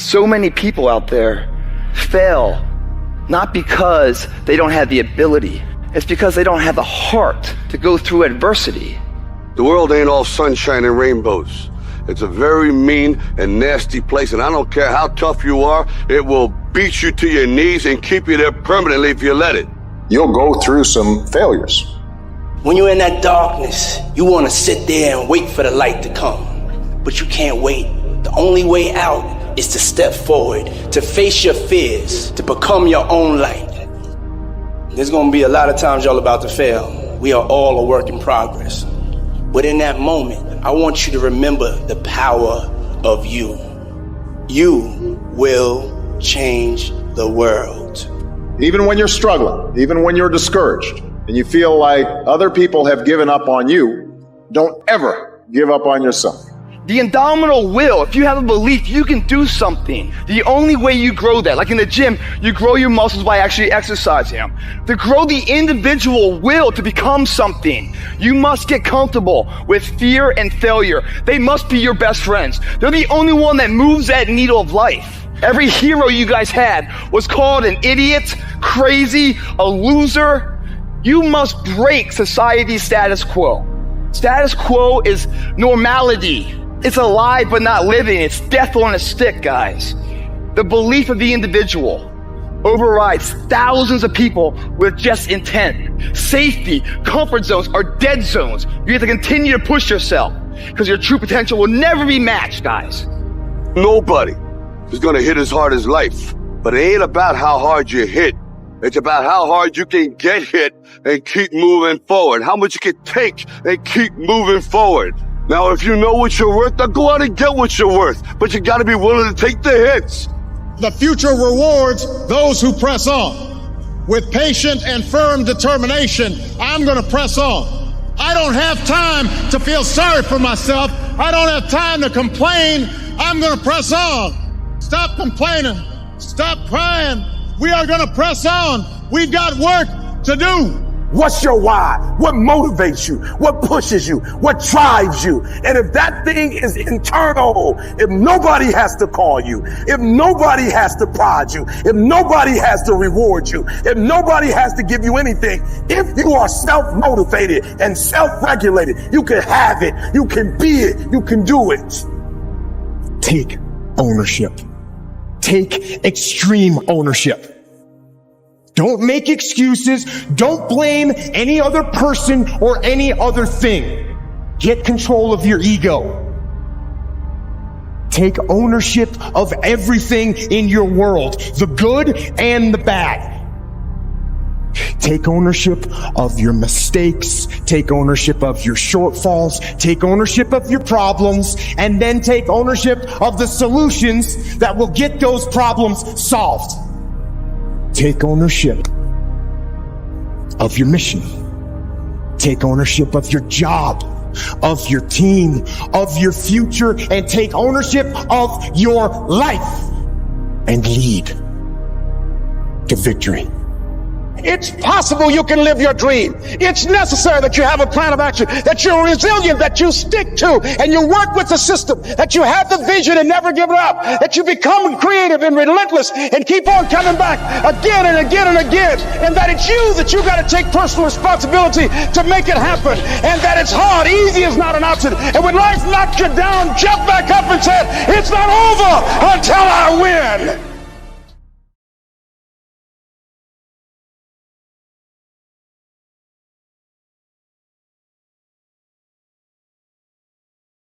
So many people out there fail, not because they don't have the ability. It's because they don't have the heart to go through adversity. The world ain't all sunshine and rainbows. It's a very mean and nasty place, and I don't care how tough you are, it will beat you to your knees and keep you there permanently if you let it. You'll go through some failures. When you're in that darkness, you want to sit there and wait for the light to come. But you can't wait. The only way out is to step forward, to face your fears, to become your own light. There's going to be a lot of times y'all about to fail. We are all a work in progress. But in that moment, I want you to remember the power of you. You will change the world. Even when you're struggling, even when you're discouraged, and you feel like other people have given up on you, don't ever give up on yourself. The indomitable will, if you have a belief you can do something, the only way you grow that, like in the gym, you grow your muscles by actually exercising them. To grow the individual will to become something, you must get comfortable with fear and failure. They must be your best friends. They're the only one that moves that needle of life. Every hero you guys had was called an idiot, crazy, a loser. You must break society's status quo. Status quo is normality. It's alive but not living. It's death on a stick, guys. The belief of the individual overrides thousands of people with just intent. Safety, comfort zones are dead zones. You have to continue to push yourself because your true potential will never be matched, guys. Nobody is going to hit as hard as life, but it ain't about how hard you hit. It's about how hard you can get hit and keep moving forward, how much you can take and keep moving forward. Now, if you know what you're worth, then go out and get what you're worth, but you got to be willing to take the hits. The future rewards those who press on. With patient and firm determination, I'm going to press on. I don't have time to feel sorry for myself. I don't have time to complain. I'm going to press on. Stop complaining. Stop crying. We are going to press on. We've got work to do. What's your why? What motivates you? What pushes you? What drives you? And if that thing is internal, if nobody has to call you, if nobody has to prod you, if nobody has to reward you, if nobody has to give you anything, if you are self-motivated and self-regulated, you can have it, you can be it, you can do it. Take ownership. Take extreme ownership. Don't make excuses. Don't blame any other person or any other thing. Get control of your ego. Take ownership of everything in your world, the good and the bad. Take ownership of your mistakes. Take ownership of your shortfalls. Take ownership of your problems. And then take ownership of the solutions that will get those problems solved. Take ownership of your mission. Take ownership of your job, of your team, of your future, and take ownership of your life and lead to victory. It's possible you can live your dream. It's necessary that you have a plan of action, that you're resilient, that you stick to, and you work with the system, that you have the vision and never give it up, that you become creative and relentless and keep on coming back again and again and again, and that it's you that you got to take personal responsibility to make it happen, and that it's hard. Easy is not an option. And when life knocks you down, jump back up and say, it's not over until I win.